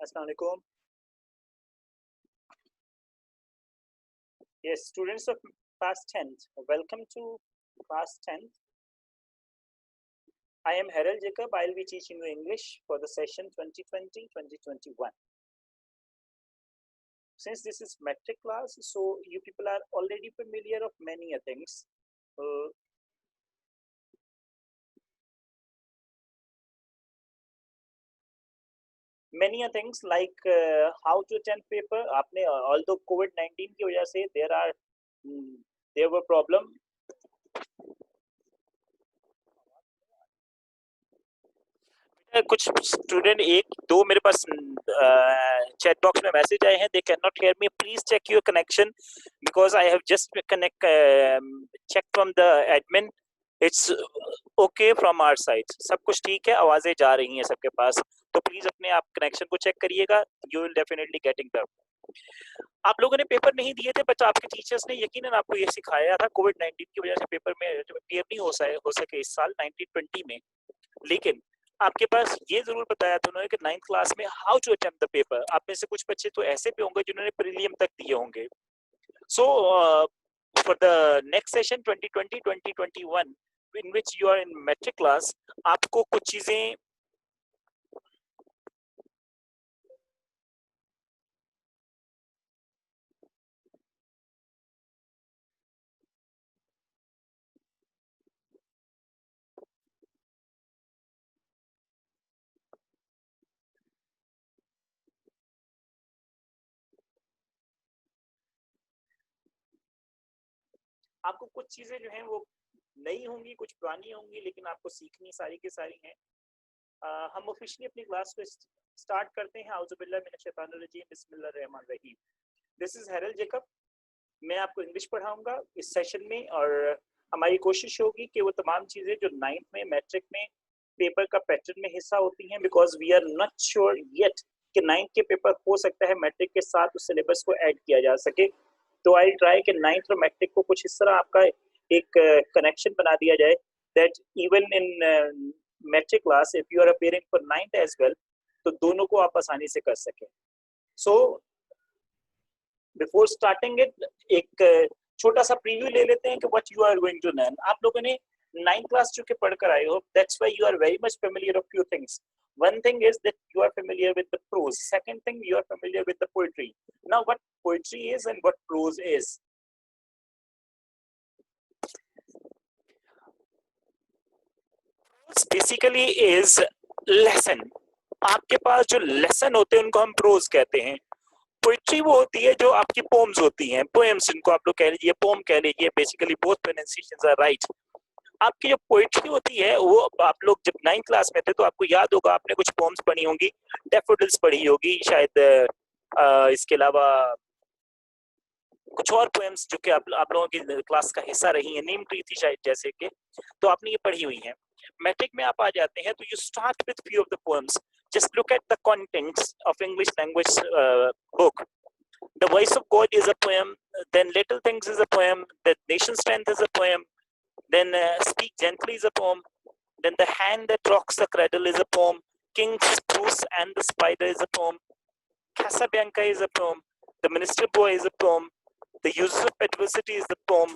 Assalamu alaikum. Yes, students of past 10th, welcome to past 10th. I am Harold Jacob. I'll be teaching you English for the session 2020-2021. Since this is metric class, so you people are already familiar of many things. Many things like how to attend paper. आपने although COVID-19 की वजह से there were problem. कुछ student एक दो मेरे पास chat box में मैसेज आए हैं, they can not hear me, please check your connection because I have just check from the admin, it's okay from our side, सब कुछ ठीक है, आवाजें जा रही हैं सबके पास, तो प्लीज अपने आप कनेक्शन को चेक करिएगा, you will definitely getting the. आप लोगों ने पेपर नहीं दिए थे बट आपके टीचर्स ने यकीनन आपको ये सिखाया था, कोविड-19 की वजह से पेपर में क्लियर नहीं हो सके इस साल 1920 में, लेकिन आपके पास ये जरूर बताया था उन्होंने कि 9th क्लास में how to attempt the paper. आप में से कुछ बच्चे तो ऐसे भी होंगे जिन्होंने प्रीलिम तक दिए होंगे। So for the next session 2020-2021 in which you are in metric class, आपको कुछ चीजें जो हैं वो नई होंगी, कुछ पुरानी होंगी, लेकिन आपको सीखनी सारी की सारी हैं। हम ऑफिशियली अपनी क्लास को स्टार्ट करते हैं। आउज़ुबिल्लाह मिनश शैतानिर रजीम, बिस्मिल्लाहिर रहमानिर रहीम। This is Harold Jacob. मैं आपको इंग्लिश पढ़ाऊंगा इस सेशन में, और हमारी कोशिश होगी कि वो तमाम चीज़ें जो 9th में मैट्रिक में पेपर का पैटर्न में हिस्सा होती हैं, because we are not sure yet कि 9th के पेपर हो सकता है मैट्रिक के साथ उस सिलेबस को ऐड किया जा सके, तो आई ट्राई कि 9th और मैट्रिक को कुछ इस तरह आपका एक कनेक्शन बना दिया जाए that even in matric class if you are appearing for 9th as well, तो दोनों को आप आसानी से कर सकें। सो बिफोर स्टार्टिंग इट, एक छोटा सा प्रीव्यू ले लेते हैं कि what you are going to learn. आप लोगों ने 9th क्लास चूंकि पढ़कर आए हो, that's why you are very much familiar of few things. One thing is that you are familiar with the prose. Second thing, you are familiar with the poetry. Now, what poetry is and what prose is. Prose basically is lesson. आपके पास जो lesson होते हैं उनको हम pros कहते हैं। Poetry वो होती है जो आपकी पोम्स होती हैं, पोएम्स इनको आप लोग कह लीजिए, पोम कह लीजिए, basically both pronunciations are right. आपकी जो पोइट्री होती है वो आप लोग जब 9th क्लास में थे तो आपको याद होगा, आपने कुछ पोम्स पढ़ी होंगी, डैफोडिल्स पढ़ी होगी शायद, इसके अलावा कुछ और पोएम्स जो कि आप लोगों की क्लास का हिस्सा रही हैं, नीम ट्री थी शायद जैसे कि, तो आपने ये पढ़ी हुई है। मैट्रिक में आप आ जाते हैं तो you start with few of the poems, just look at the contents of English language book. The Voice of God is a poem, then Little Things is a poem, then Nation Strength is a poem, then Speak Gently is a poem, then The Hand That Rocks the Cradle is a poem, King Spruce and the Spider is a poem, Casabianca is a poem, The Minister Boy is a poem, The Uses of Adversity is the poem,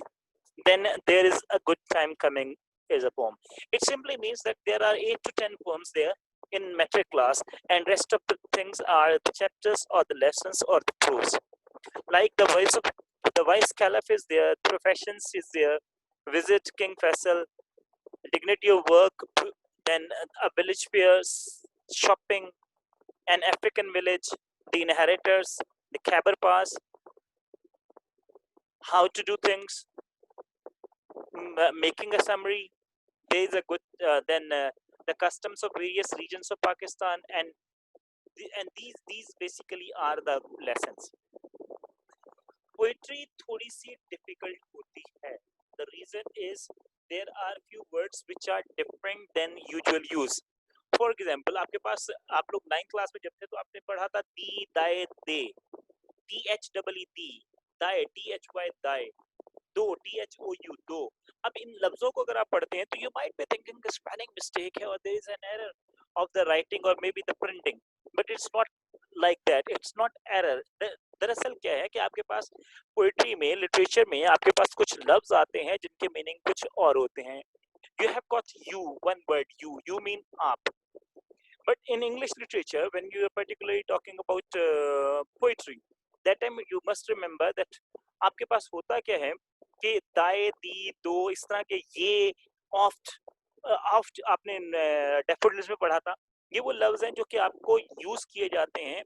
then There is a Good Time Coming is a poem. It simply means that there are 8 to 10 poems there in metric class, and rest of the things are the chapters or the lessons or the prose. Like the Vice Caliph is there, Professions is there, Visit King Faisal, Dignity of Work, then a village fair, shopping, an African village, the Inheritors, the Khyber Pass, how to do things, making a summary. There is a good then the customs of various regions of Pakistan, and these basically are the lessons. Poetry थोड़ी सी difficult होती है. The reason is there are few words which are different than usual use. For example, आपके पास, आप लोग 9th class में जब थे तो आपने पढ़ा था दी, दाए, दे, THEE, दाए, THY, दाए, दो, THOU, दो. अब इन लफ्जों को अगर आप पढ़ते हैं तो you might be thinking the spelling mistake है, or there is an error of the writing or maybe the printing, but it's not like that. It's not error. दरअसल क्या है कि आपके पास पोइट्री में, लिटरेचर में आपके पास कुछ लफ्ज आते हैं जिनके मीनिंग कुछ और होते हैं. You have got you, one word, you mean आप. But in English literature, when you are particularly talking about poetry, that time you must remember that आपके पास होता क्या है कि दाए, दी, दो, इस तरह के ये, ऑफ्ट, ऑफ्ट आपने डैफोडिल्स में पढ़ा था. ये वो लफ्ज हैं जो कि आपको यूज किए जाते हैं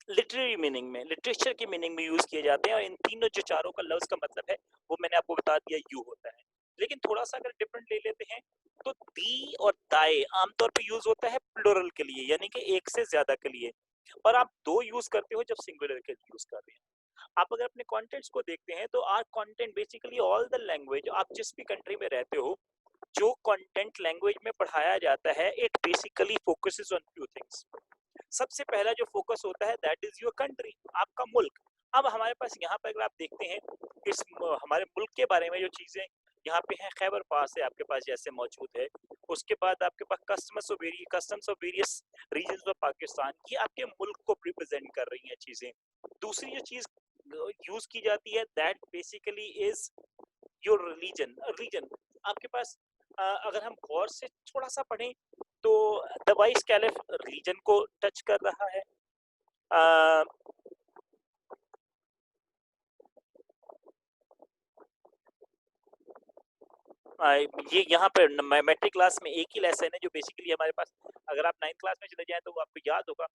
लिटरेरी मीनिंग में, लिटरेचर की मीनिंग में यूज किए जाते हैं. और इन तीनों जो चारों का लफ्ज का मतलब है वो मैंने आपको बता दिया, यू होता है. लेकिन थोड़ा सा अगर डिफरेंट ले लेते हैं तो दी और दाए आमतौर पे यूज होता है प्लुरल के लिए, यानी कि एक से ज्यादा के लिए. और आप दो यूज करते हो जब सिंगुलर के लिए यूज कर रहे हैं. आप अगर अपने कॉन्टेंट्स को देखते हैं तो are content basically all the language, आप जिस भी कंट्री में रहते हो, जो कंटेंट लैंग्वेज में पढ़ाया जाता है, it basically focuses on few things. सबसे पहला जो फोकस होता है दैट इज योर कंट्री, आपका मुल्क. अब हमारे पास यहाँ पर अगर आप देखते हैं इस हमारे मुल्क के बारे में जो चीजें यहाँ पे हैं, खैबर पास है आपके पास जैसे मौजूद है. उसके बाद आपके पास customs of various regions of Pakistan, ये आपके मुल्क को रिप्रेजेंट कर रही हैं चीजें. दूसरी जो चीज यूज की जाती है that basically is your religion. Religion आपके पास अगर हम गौर से थोड़ा सा पढ़ें तो द वाइस कैलिफ रिलीजन को टच कर रहा है. ये यहाँ पर मैट्रिक क्लास में एक ही लेसन है जो बेसिकली हमारे पास, अगर आप 9th क्लास में चले जाएं तो आपको याद होगा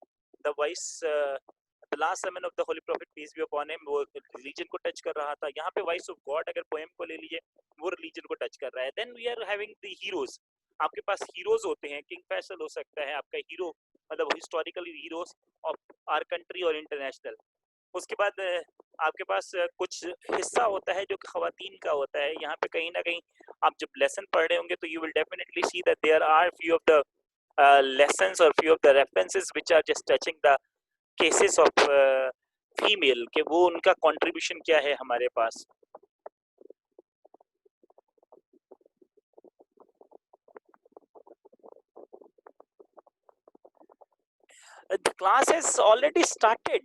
the voice the last sermon of the holy prophet peace be upon him, वो रिलीजन को टच कर रहा था. यहाँ पे वॉइस ऑफ गॉड अगर पोएम को ले लीजिए वो रिलीजन को टच कर रहा है. Then we are having the heroes. आपके पास हीरोज होते हैं, किंग फैसल हो सकता है आपका हीरो, मतलब historically heroes of our country और इंटरनेशनल. उसके बाद आपके पास कुछ हिस्सा होता है जो कि खवातीन का होता है. यहाँ पे कहीं ना कहीं आप जब लेसन पढ़ रहे होंगे तो you will definitely see that there are few of the lessons or few of the references which are just touching the cases of female के वो उनका कंट्रीब्यूशन क्या है हमारे पास. The class has already started.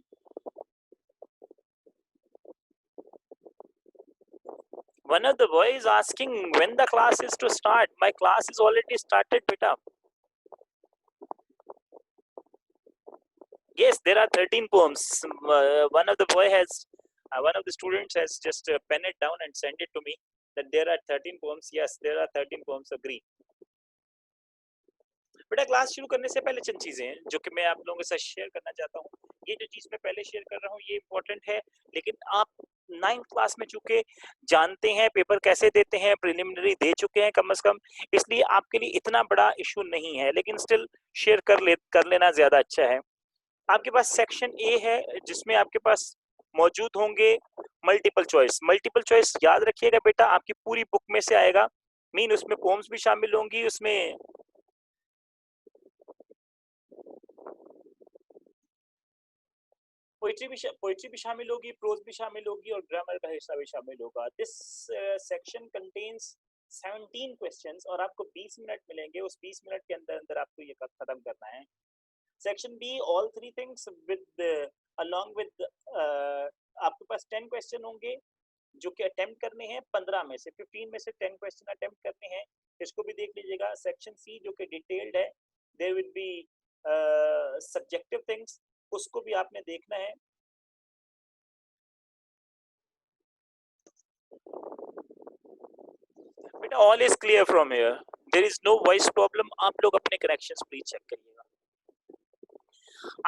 One of the boys asking when the class is to start. My class is already started, beta. Yes, there are 13 poems. One of the students has just penned it down and sent it to me that there are 13 poems. Yes, there are 13 poems. Agree. बेटा class शुरू करने से पहले चंद चीजें हैं जो कि मैं आप लोगों के साथ शेयर करना चाहता हूँ. ये जो चीज मैं पहले शेयर कर रहा हूँ ये इम्पोर्टेंट है, लेकिन आप 9th क्लास में चूंकि जानते हैं पेपर कैसे देते हैं, प्रिलिमिनरी दे चुके हैं कम से कम, इसलिए आपके लिए इतना बड़ा इशू नहीं है, लेकिन स्टिल शेयर कर लेना ज्यादा अच्छा है. आपके पास सेक्शन ए है जिसमें आपके पास मौजूद होंगे मल्टीपल चॉइस. मल्टीपल चॉइस याद रखिएगा बेटा, आपकी पूरी बुक में से आएगा. मीन उसमें पोम्स भी शामिल होंगी, उसमें पोइट्री भी शामिल होगी, प्रोज भी शामिल होगी और ग्रामर का हिस्सा भी शामिल होगा. दिस सेक्शन कंटेन्स 17 क्वेश्चंस और आपको 20 मिनट मिलेंगे. उस 20 मिनट के अंदर अंदर आपको ये खत्म करना है. Section be all 3 things with along with आपके पास 10 क्वेश्चन होंगे जो कि अटेम्प्ट करने हैं. 15 में से 15 में से 10 क्वेश्चन अटेम्प्ट करने हैं. इसको भी देख लीजिएगा. सेक्शन सी जो कि डिटेल्ड है, there will be subjective things, उसको भी आपने देखना है. बेटा all is clear from here, there is no voice problem. आप लोग अपने कनेक्शंस प्लीज चेक करिएगा.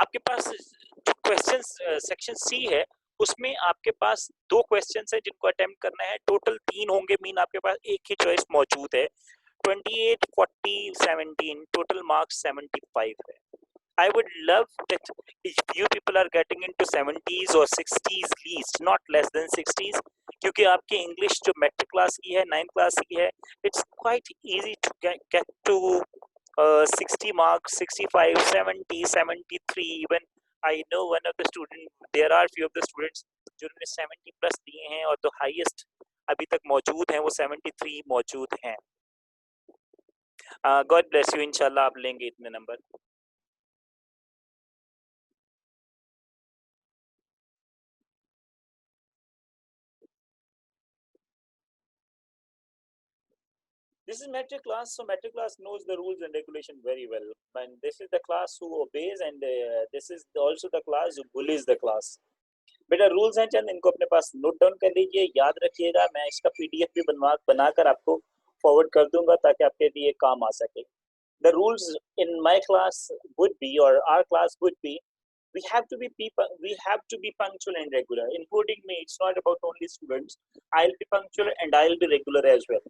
आपके पास जो क्वेश्चंस सेक्शन सी है उसमें आपके पास 2 क्वेश्चंस है जिनको अटेम्प्ट करना है. टोटल 3 होंगे, मीन आपके पास एक ही चॉइस मौजूद है. 28, 40, 17 टोटल मार्क्स 75 है. I would love that if you people are getting into 70s or 60s least, not less than 60s, क्योंकि आपकी इंग्लिश जो मैट्रिक क्लास की है, 9th क्लास की है, it's quite easy to get to 60 marks, 65, 70, 73 even. I know one of the students, there are few of the students जिन्होंने 70 plus दिए हैं और जो हाईएस्ट अभी तक मौजूद हैं वो 73 मौजूद हैं. God bless you. इंशाल्लाह आप लेंगे इतने number. This is metric class, so metric class knows the rules and regulation very well. And this is the class who obeys, and this is also the class who bullies the class. बेटा rules हैं चंद, इनको अपने पास note down कर लीजिए, याद रखिएगा। मैं इसका पीडीएफ भी बनाकर आपको फॉरवर्ड कर दूंगा ताकि आपके लिए काम आ सके। The rules in my class would be, or our class would be, we have to be punctual and regular, including me. It's not about only students. I'll be punctual and I'll be regular as well.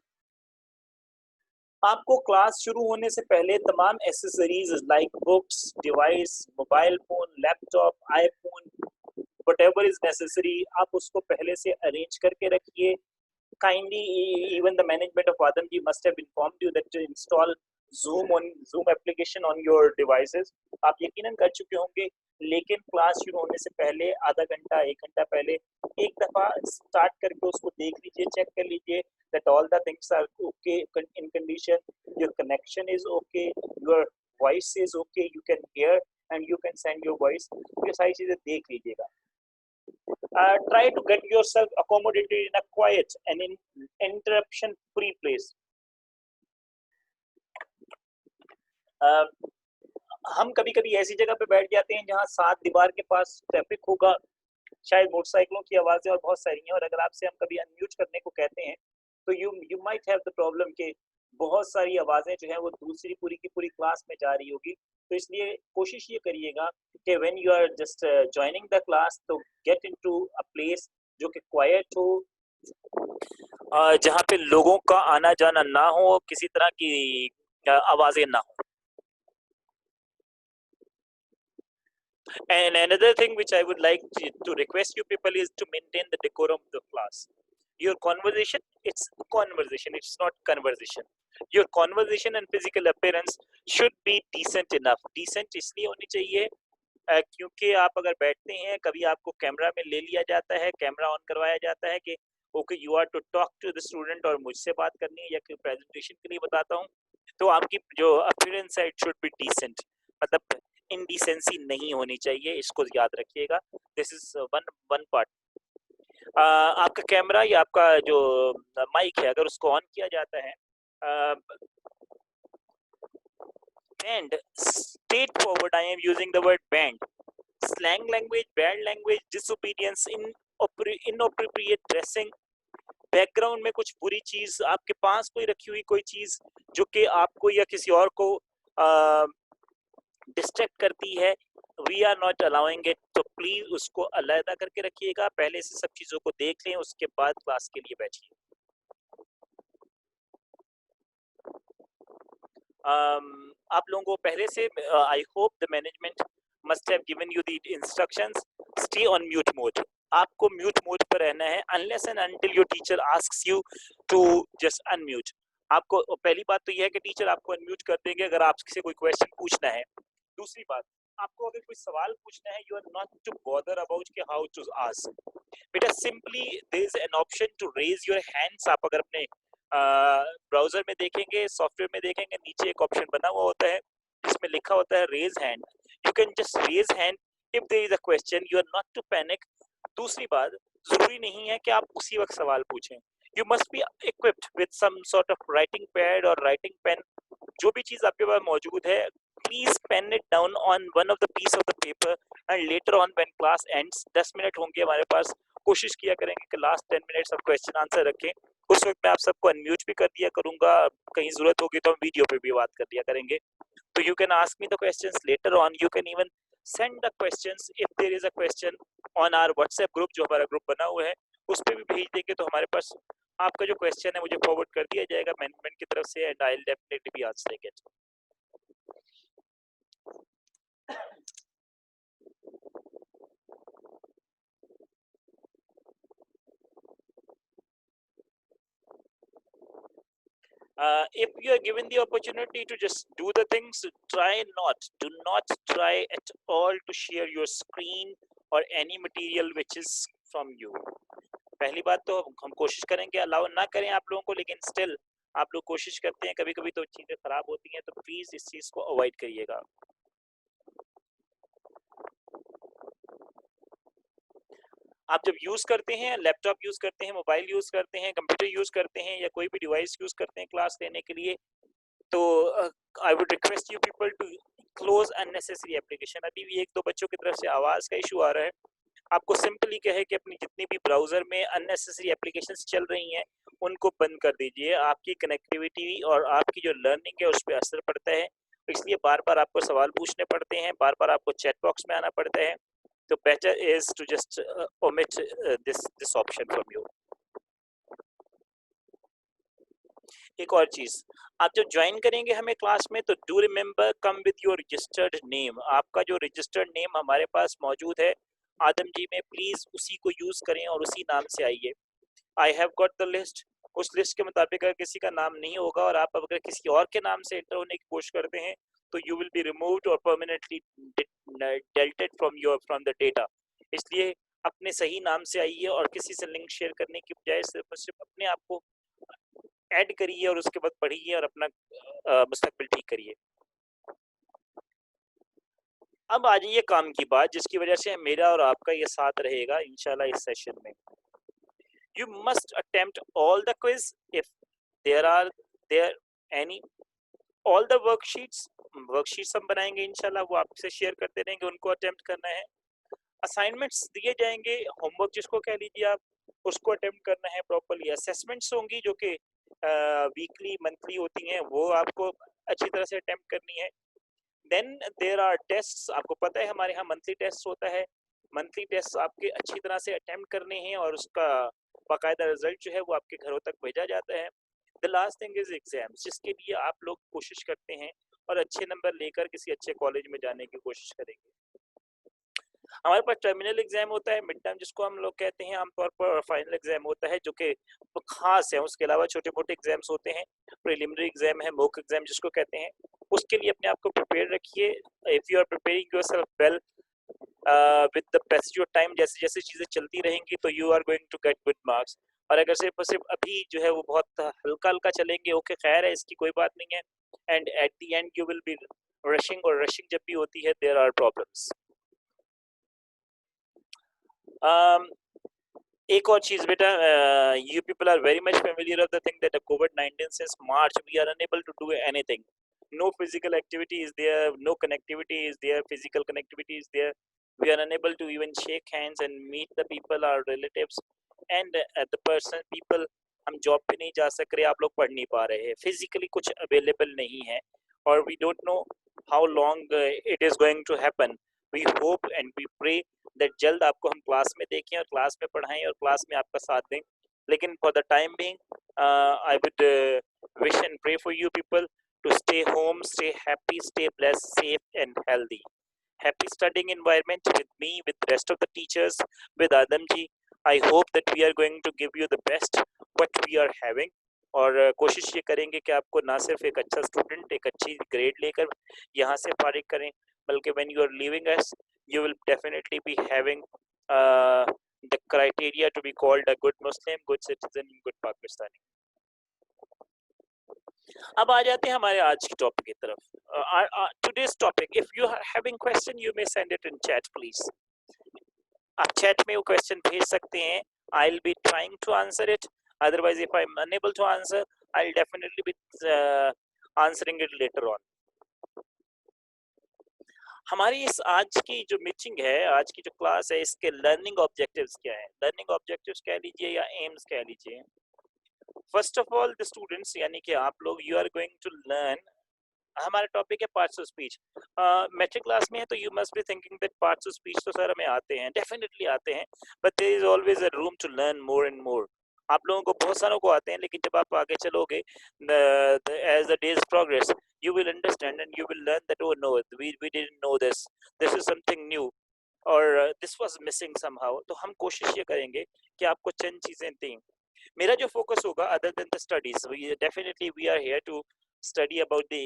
आपको class शुरू होने से पहले तमाम accessories like books, device, mobile phone, laptop, iPhone, whatever is necessary, आप उसको पहले से अरेंज करके रखिए। Kindly, even the management of Vadamji must have informed you that to install Zoom application on your devices. आप यकीनन कर चुके होंगे, लेकिन क्लास शुरू होने से पहले आधा घंटा 1 घंटा पहले एक दफा स्टार्ट करके उसको देख लीजिए, चेक कर लीजिए that all the things are okay in condition, your connection is okay, your voice is okay, you can hear and you can send your voice. ये सारी चीजें देख लीजिएगा। Try to get yourself accommodated in a quiet and in interruption free place. हम कभी कभी ऐसी जगह पे बैठ जाते हैं जहाँ 7 दीवार के पास ट्रैफिक होगा, शायद मोटरसाइकिलों की आवाजें और बहुत सारी हैं, और अगर आपसे हम कभी अनम्यूट करने को कहते हैं तो you might have the problem कि बहुत सारी आवाजें जो है वो दूसरी पूरी की पूरी क्लास में जा रही होगी। तो इसलिए कोशिश ये करिएगा कि when you are just joining the class तो गेट इनटू अ प्लेस जो कि क्वाइट हो, जहाँ पे लोगों का आना जाना ना हो, किसी तरह की आवाजें ना हो। And another thing which I would like to request you people is to maintain the decorum of the class. Your conversation, it's not conversation. Your conversation and physical appearance should be decent enough. Decent इसलिए होनी चाहिए क्योंकि आप अगर बैठते हैं, कभी आपको कैमरा में ले लिया जाता है, कैमरा ऑन करवाया जाता है कि okay you are to talk to the student और मुझसे बात करनी है या कि प्रेजेंटेशन के लिए बताता हूँ, तो आपकी जो अपीयरेंस है इट शुड बी डिसेंट, मतलब इंडिसेंसी नहीं होनी चाहिए, इसको याद रखिएगा। This is one part. आपका कैमरा या आपका जो माइक है अगर उसको ऑन किया जाता है, bend, straightforward, I am using the word bend, slang language, bad language, disobedience, inappropriate dressing, background में कुछ बुरी चीज, आपके पास कोई रखी हुई कोई चीज जो कि आपको या किसी और को डिस्ट्रैक्ट करती है, we are not allowing it, तो प्लीज उसको अलग करके रखिएगा। पहले से सब चीजों को देख लें, उसके बाद क्लास के लिए बैठिए। आप लोगों को पहले से I hope the management must have given you the instructions, stay on mute mode, आपको म्यूट मोड पर रहना है unless and until your teacher asks you to just unmute. आपको पहली बात तो यह है कि टीचर आपको अनम्यूट कर देंगे अगर आपसे कोई क्वेश्चन पूछना है। दूसरी बात, आपको अगर कोई सवाल पूछना है, you are not to bother about कि हाउ टू आस्क, बेटा simply there is an option to raise your hands. आप अगर अपने ब्राउजर में देखेंगे, सॉफ्टवेयर में देखेंगे, नीचे एक ऑप्शन बना हुआ होता है जिसमें लिखा होता है raise hand, you can just raise hand if there is a question, you are not to panic. दूसरी बात, जरूरी नहीं है कि आप उसी वक्त सवाल पूछें, you must be equipped with some sort of writing pad और राइटिंग पेन, जो भी चीज आपके पास मौजूद है, please pen it down on one of the piece of the paper and later on when class ends 10 minute होंगे हमारे पास, कोशिश किया करेंगे कि last 10 minutes of question answer रखें। उस वक्त मैं आप सबको अनम्यूट भी कर दिया करूंगा, कहीं जरूरत होगी तो हम वीडियो पे भी बात कर दिया करेंगे। तो you can ask me the questions later on, you can even send the questions if there is a question on our WhatsApp group, जो हमारा ग्रुप बना हुआ है उस पे भी भेज देंगे, तो हमारे पास आपका जो क्वेश्चन है मुझे फॉरवर्ड कर दिया जाएगा मैनेजमेंट की तरफ से, and I will definitely be answering it. If you are given the opportunity to just do the things, do not try at all to share your screen or any material which is from you. पहली बात तो हम कोशिश करेंगे allow ना करें आप लोगों को, लेकिन स्टिल आप लोग कोशिश करते हैं, कभी कभी तो चीजें खराब होती हैं, तो प्लीज इस चीज को अवॉइड करिएगा। आप जब यूज करते हैं, लैपटॉप यूज करते हैं, मोबाइल यूज करते हैं, कंप्यूटर यूज करते हैं या कोई भी डिवाइस यूज करते हैं क्लास लेने के लिए, तो I would request you people to close unnecessary application. अभी भी एक दो बच्चों की तरफ से आवाज का इशू आ रहा है। आपको सिंपली कहे कि अपनी जितनी भी ब्राउजर में अननेसेसरी एप्लीकेशंस चल रही हैं उनको बंद कर दीजिए। आपकी कनेक्टिविटी और आपकी जो लर्निंग है उस पर असर पड़ता है, इसलिए बार बार आपको सवाल पूछने पड़ते हैं, बार बार आपको चैट बॉक्स में आना पड़ता है। तो better is to just omit this option from you. एक और चीज, आप जब ज्वाइन करेंगे हमें क्लास में तो do remember come with your registered name. आपका जो रजिस्टर्ड नेम हमारे पास मौजूद है आदम जी में, प्लीज उसी को यूज करें और उसी नाम से आइए। I have got the list. उस लिस्ट के मुताबिक अगर किसी का नाम नहीं होगा और आप अगर किसी और के नाम से एंटर होने की कोशिश करते हैं तो यू विल बी रिमूव्ड और परमानेंटली डेल्टेड फ्रॉम द डेटा। इसलिए अपने सही नाम से आइए और किसी से लिंक शेयर करने की बजाय सिर्फ और सिर्फ अपने आप को ऐड करिए और उसके बाद पढ़िए और अपना मुस्तकबिल ठीक करिए। अब आ जाइए काम की बात, जिसकी वजह से मेरा और आपका ये साथ रहेगा इंशाल्लाह इस सेशन में। You must attempt all the quiz if there are there any all the worksheets हम बनाएंगे इंशाल्लाह, वो आपसे शेयर करते रहेंगे, उनको अटेम्प्ट करना है। असाइनमेंट्स दिए जाएंगे, होमवर्क जिसको कह लीजिए आप, उसको अटेम्प्ट करना है प्रॉपर्ली। असेसमेंट्स होंगी जो कि वीकली मंथली होती हैं, वो आपको अच्छी तरह से अटेम्प्ट करनी है। देन देयर आर टेस्ट्स, आपको पता है हमारे यहाँ मंथली टेस्ट होता है। मंथली टेस्ट आपके अच्छी तरह से अटेम्प्ट करने हैं और उसका बाकायदा रिजल्ट जो है वो आपके घरों तक भेजा जाता है। The last thing is exams, जिसके लिए आप लोग कोशिश करते हैं और अच्छे नंबर लेकर किसी अच्छे कॉलेज में जाने की कोशिश करेंगे। हमारे पास टर्मिनल एग्जाम होता है, मिड टर्म जिसको हम लोग कहते हैं आमतौर पर, और फाइनल एग्जाम होता है जो कि खास है। उसके अलावा छोटे मोटे एग्जाम्स होते हैं, प्रिलिमिनरी एग्जाम है, मॉक एग्जाम जिसको कहते हैं। उसके लिए अपने आप को प्रिपेयर रखिए। If you are preparing yourself well with the passage of time, जैसे जैसे चीजें चलती रहेंगी तो you are going to get good marks. और अगर सिर्फ अभी जो है वो बहुत हल्का हल्का चलेंगे, ओके खैर है, इसकी कोई बात नहीं है। And eight the and you will B rushing, और रशिंग जब भी होती है देयर आर प्रॉब्लम्स। एक और चीज बेटा, you people are very much familiar of the thing that COVID-19 since March we are unable to do anything. No physical activity is there, no connectivity is there, physical connectivity is there. We are unable to even shake hands and meet the people, our relatives, and the person people. हम job पे नहीं जा सक रहे, आप लोग पढ़ नहीं पा रहे हैं, फिजिकली कुछ अवेलेबल नहीं है, और we don't know how long it is going to happen. We hope and we pray that जल्द आपको हम क्लास में देखें और क्लास में पढ़ाएं और क्लास में आपका साथ दें। लेकिन for the time being I would wish and pray for you people to stay home, stay happy, stay blessed, safe and healthy. Happy studying environment with me, with the rest of the teachers, with Adam ji. I hope that we are going to give you the best what we are having. और कोशिश ये करेंगे कि आपको ना सिर्फ एक अच्छा स्टूडेंट, एक अच्छी ग्रेड लेकर यहाँ से फारिग करें, बल्कि when you are leaving us you will definitely be having the criteria to be called a good Muslim, good citizen, good Pakistani. अब आ जाते हैं हमारे आज की टॉपिक की तरफ। today's topic, if you are having question you may send it in chat please. आप chat में वो क्वेश्चन भेज सकते हैं, I'll be trying to answer it, otherwise if I'm unable to answer I'll definitely be answering it later on. हमारी इस आज की जो मीटिंग है, आज की जो क्लास है, इसके लर्निंग ऑब्जेक्टिव्स क्या है? लर्निंग ऑब्जेक्टिव्स कह लीजिए या एम्स कह लीजिए। First of all the students, यानी कि आप लोग, you are going to learn. हमारा टॉपिक है parts of speech. Matric class में है तो you must be thinking that parts of speech तो सर हमें आते हैं, डेफिनेटली आते हैं, but there is always a room to learn more and more. आप लोगों को बहुत सारों को आते हैं, लेकिन जब आप आगे चलोगे, as the days progress you will understand and you will learn that, oh no, we didn't know this is something new, or this was missing somehow. तो हम कोशिश ये करेंगे कि आपको चंद चीजें दें। मेरा जो फोकस होगा, other than the studies, we are here to study about the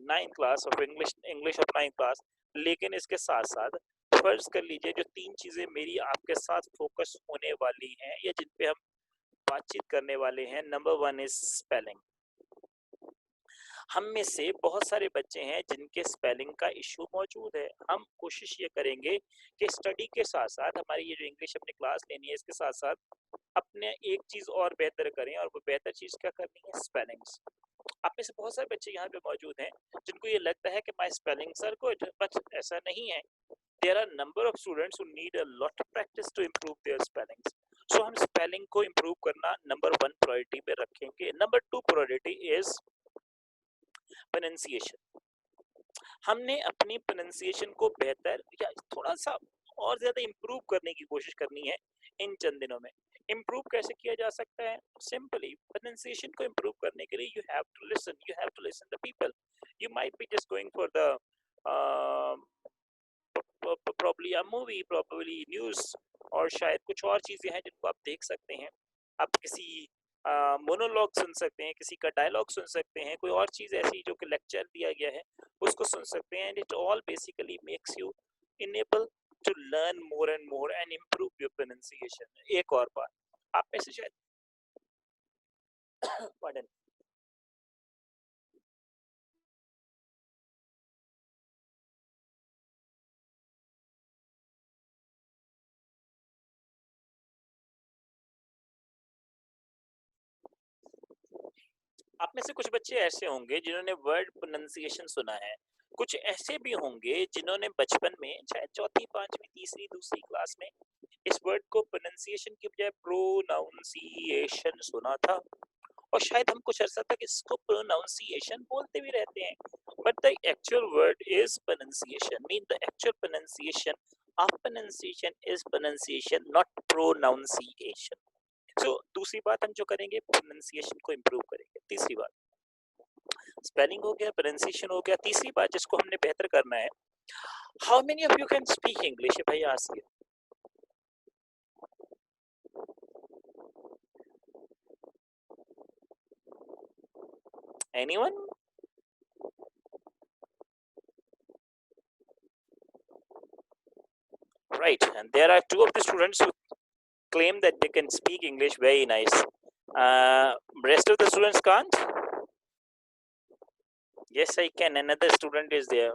9th class of English of 9th class, लेकिन इसके साथ साथ फर्ज कर लीजिए जो तीन चीजें मेरी आपके साथ फोकस होने वाली हैं या जिन पे हम बातचीत करने वाले हैं। Number 1 is spelling. हम में से बहुत सारे बच्चे हैं जिनके स्पेलिंग का इशू मौजूद है। हम कोशिश ये करेंगे कि स्टडी के साथ साथ हमारी ये जो इंग्लिश अपनी क्लास लेनी है इसके साथ साथ अपने एक चीज और बेहतर करें, और वो बेहतर चीज क्या करनी है? स्पेलिंग्स। आप में से बहुत सारे बच्चे यहाँ पे मौजूद हैं जिनको ये लगता है कि my spellings are good, but ऐसा नहीं है। There are number of students who need a lot of practice to improve their spellings. So हम स्पेलिंग को इंप्रूव करना नंबर 1 प्रायोरिटी पे रखेंगे। Number 2 priority is pronunciation. हमने अपनी प्रोनाउंसिएशन को बेहतर या थोड़ा सा और ज्यादा इंप्रूव करने की कोशिश करनी है इन चंद दिनों में। इंप्रूव कैसे किया जा सकता है? सिंपली प्रोनाउंसिएशन को इंप्रूव करने के लिए you have to listen the people. You might be just going for the probably a movie, probably news, और शायद कुछ और चीजें हैं जिनको आप देख सकते हैं। आप किसी मोनोलॉग सुन सकते हैं, किसी का डायलॉग सुन सकते हैं, कोई और चीज ऐसी जो कि लेक्चर दिया गया है उसको सुन सकते हैं। And it all basically makes you enable to learn more and more and improve your pronunciation. एक और बात, आप में से शायद pardon, आप में से कुछ बच्चे ऐसे होंगे जिन्होंने वर्ड प्रोनाउंसिएशन सुना है। कुछ ऐसे भी होंगे जिन्होंने बचपन में शायद चौथी, पांचवी, तीसरी, दूसरी क्लास में इस वर्ड को प्रोनाउंसिएशन की बजाय प्रोनाउंसिएशन सुना था, और शायद हम कुछ अर्सा तक इसको प्रोनाउंसिएशन बोलते भी रहते हैं। But the actual word is pronunciation, mean the actual pronunciation of pronunciation is pronunciation, not pronunciation. So दूसरी बात हम जो करेंगे, प्रोनाउंसिएशन को इंप्रूव करेंगे। तीसरी बात, स्पेलिंग हो गया, प्रोनाउंसिएशन हो गया। तीसरी बात जिसको हमने बेहतर करना है, how many of you can speak English? भाई ask you, anyone? Right, and there are two of the students who claim that they can speak English very nice. Rest of the students can't. Yes, I can. Another student is there.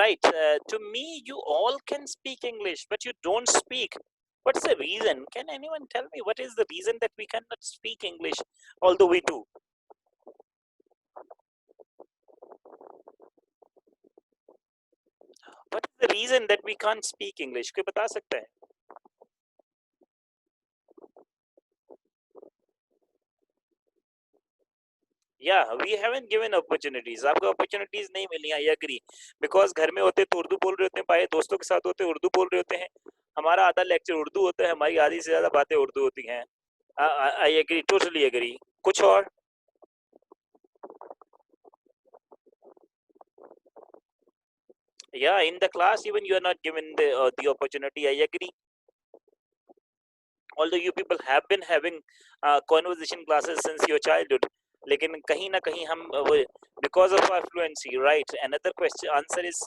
Right. To me, you all can speak English, but you don't speak. What's the reason? Can anyone tell me what is the reason that we cannot speak English, although we do? What is the reason that we can't speak English? कोई बता सकता है? Yeah, we haven't given opportunities. आपको opportunities नहीं मिली। I agree. Because घर में होते तो उर्दू बोल रहे होते हैं, भाई दोस्तों के साथ होते उर्दू बोल रहे होते हैं। हमारा आधा लेक्चर उर्दू होता है, हमारी आधी से ज्यादा बातें उर्दू होती हैं। I agree, totally agree. कुछ और? Yeah, in the class even you are not given the opportunity. I agree. Although you people have been having conversation classes since your childhood, लेकिन कहीं ना कहीं हम because of our fluency, right? Another question answer is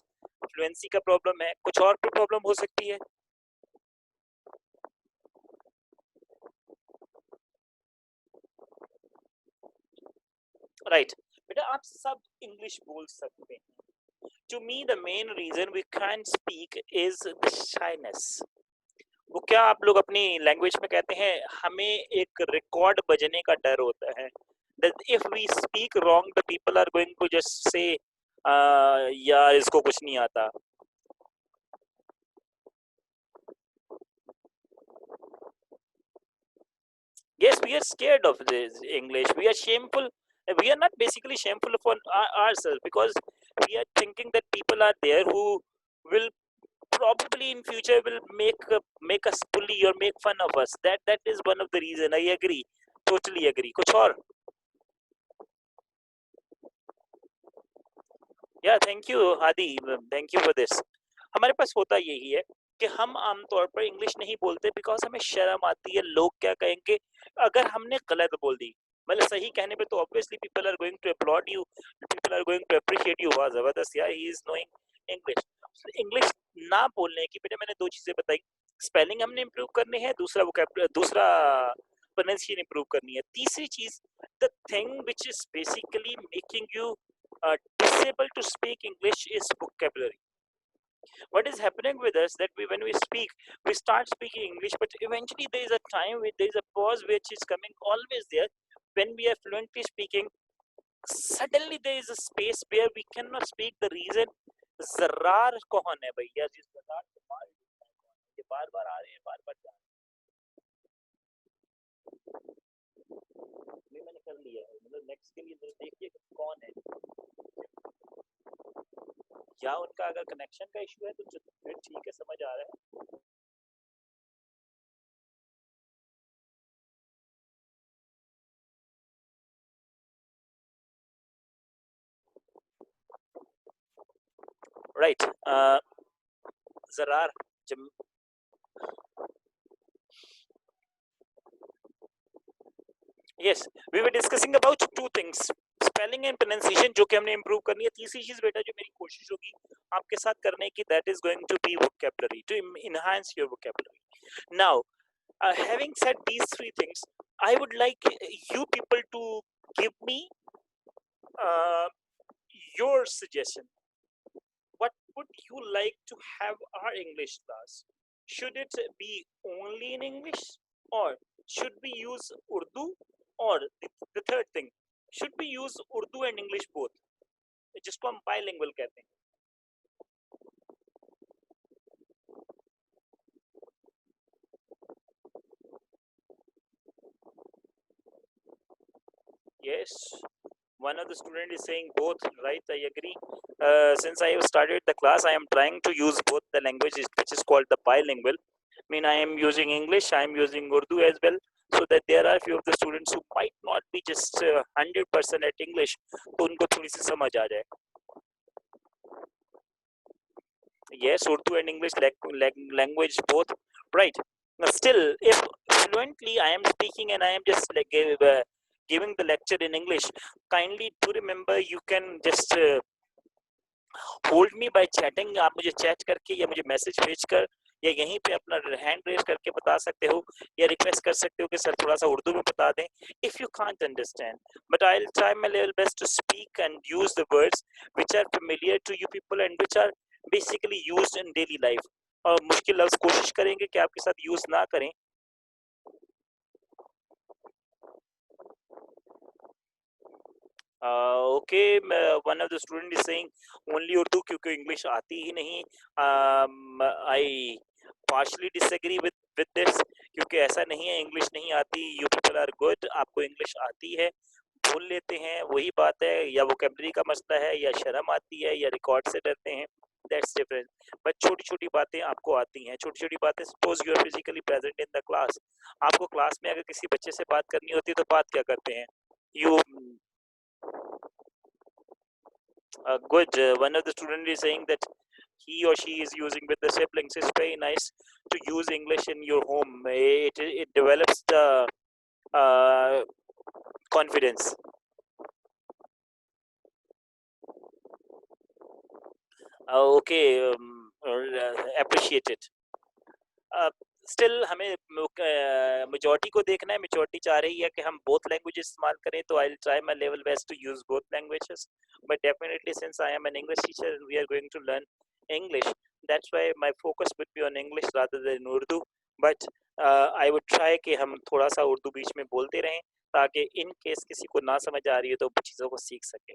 fluency का problem है। कुछ और भी problem हो सकती है? Right. बेटा आप सब इंग्लिश बोल सकते हैं। To me the main reason we can't speak is the shyness. वो क्या आप लोग अपनी लैंग्वेज में कहते हैं, हमें एक रिकॉर्ड बजने का डर होता है। that if we speak wrong the people are going to just say यार इसको कुछ नहीं आता। Yes, we are scared of this English. We are shameful. We are not basically shameful for ourselves, because we are thinking that people are there who will probably in future will make us bully or make fun of us. That is one of the reason. I agree, totally agree. कुछ और? या thank you आदि, thank you for this. हमारे पास होता यही है कि हम आमतौर पर इंग्लिश नहीं बोलते बिकॉज हमें शर्म आती है, लोग क्या कहेंगे अगर हमने गलत बोल दी। मतलब सही कहने पे तो obviously people are going to applaud you, people are going to appreciate you. वाह जबरदस्त यार, he is knowing English. English ना बोलने की बेटा मैंने दो चीजें बताई, स्पेलिंग हमने इंप्रूव करनी है, दूसरा दूसरा प्रोनाउंसिएशन इंप्रूव करनी है। तीसरी चीज, the thing which is basically making you Disable to speak English is vocabulary. What is happening with us that when we speak, we start speaking English, but eventually there is a time where there is a pause which is coming always there. When we are fluently speaking, suddenly there is a space where we cannot speak. The reason, जर्रार कौन है भैया, जिस जर्रार को मार ये बार बार आ रहे हैं, बार बार जा रहे हैं, मैंने कर लिया है, मतलब नेक्स्ट के लिए देखिए कौन है, या उनका अगर कनेक्शन का इशू है तो फिर ठीक है, समझ आ रहा है. Right. Zarar, yes, we were discussing about two things, spelling and pronunciation, जो कि हमने improve करनी है. तीसरी चीज बेटा जो मेरी कोशिश होगी आपके साथ करने की, that is going to be vocabulary, to enhance your vocabulary. Now, having said these three things, I would like you people to give me your suggestion. What would you like to have our English class? Should it be only in English, or should we use Urdu, or the third thing, should we use Urdu and English both, जिसको हम bilingual कहते हैं. Yes, one of the student is saying both, right? I agree. Since I have started the class, I am trying to use both the languages, which is called the bilingual. I mean, I am using English, I am using Urdu as well, so that there are a few of the students who might not be just 100% at English, तो उनको थोड़ी सी समझ आ जाए. Yes, Urdu and English language both, right? Still, if fluently I am speaking and I am just like giving the lecture in English, kindly to remember you can just hold me by chatting. आप मुझे chat करके या मुझे message भेजकर या यहीं पे अपना हैंड रेज करके बता सकते हो, या रिक्वेस्ट कर सकते हो कि सर थोड़ा सा उर्दू में बता दें, if you can't understand. But I will try my level best to speak and use the words which are familiar to you people and which are basically used in daily life. और मुश्किल लफ्ज कोशिश करेंगे कि आपके साथ use ना करें. Okay, one of the student is saying only Urdu क्योंकि English आती ही नहीं. I partially disagree with this, क्योंकि ऐसा नहीं है English नहीं आती. You people are good, आपको English आती है, बोल लेते हैं, वही बात है. या vocabulary का मसला है, या शर्म आती है, या रिकॉर्ड से डरते हैं, that's different. But छोटी छोटी बातें आपको आती हैं. छोटी छोटी बातें, suppose you are physically present in the class, आपको क्लास में अगर किसी बच्चे से बात करनी होती है तो बात क्या करते हैं? You good. One of the student is saying that he or she is using with the siblings. It's very nice to use English in your home. It develops the confidence. Okay, appreciate it. Still हमें majority को देखना है. Majority चाह रही है कि हम both languages इस्तेमाल करें, तो I will try my level best to use both languages. But definitely since I am an English teacher and we are going to learn English, that's why my focus would be on English rather than Urdu. But I would try कि हम थोड़ा सा उर्दू बीच में बोलते रहें, ताकि in case किसी को ना समझ आ रही है तो चीज़ों को सीख सके.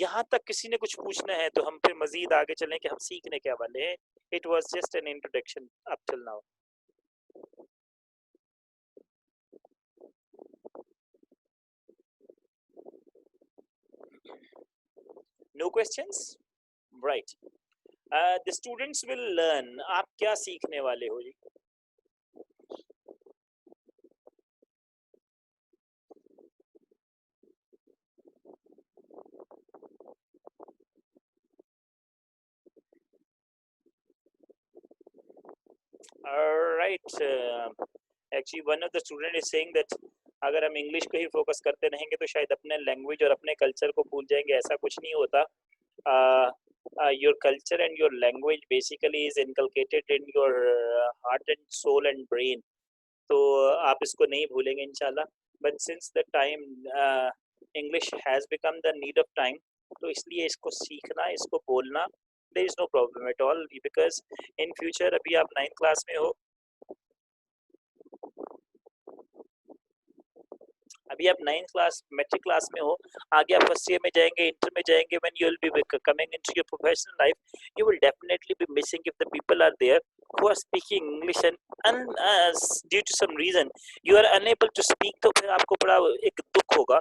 यहाँ तक किसी ने कुछ पूछना है तो हम फिर मजीद आगे चलें कि हम सीखने क्या वाले हैं. It was just an introduction up till now. No questions? Right. The students will learn. आप क्या सीखने वाले हो जी? Right. Actually, one of the student is saying that अगर हम इंग्लिश पे ही फोकस करते रहेंगे तो शायद अपने लैंग्वेज और अपने कल्चर को भूल जाएंगे. ऐसा कुछ नहीं होता. Your culture and your language basically is inculcated in your heart and soul and brain. तो आप इसको नहीं भूलेंगे इंशाल्लाह. But since the time English has become the need of time, तो इसलिए इसको सीखना, इसको बोलना, there is no problem at all, because in future अभी आप 9th क्लास में हो, अभी आप 9th क्लास मैट्रिक क्लास में हो, आगे आप फर्स्ट ईयर में जाएंगे, इंटर में जाएंगे, when you will be coming into your professional life, you will definitely be missing if the people are there who are speaking English and due to some reason you are unable to speak, तो फिर आपको बड़ा एक दुख होगा.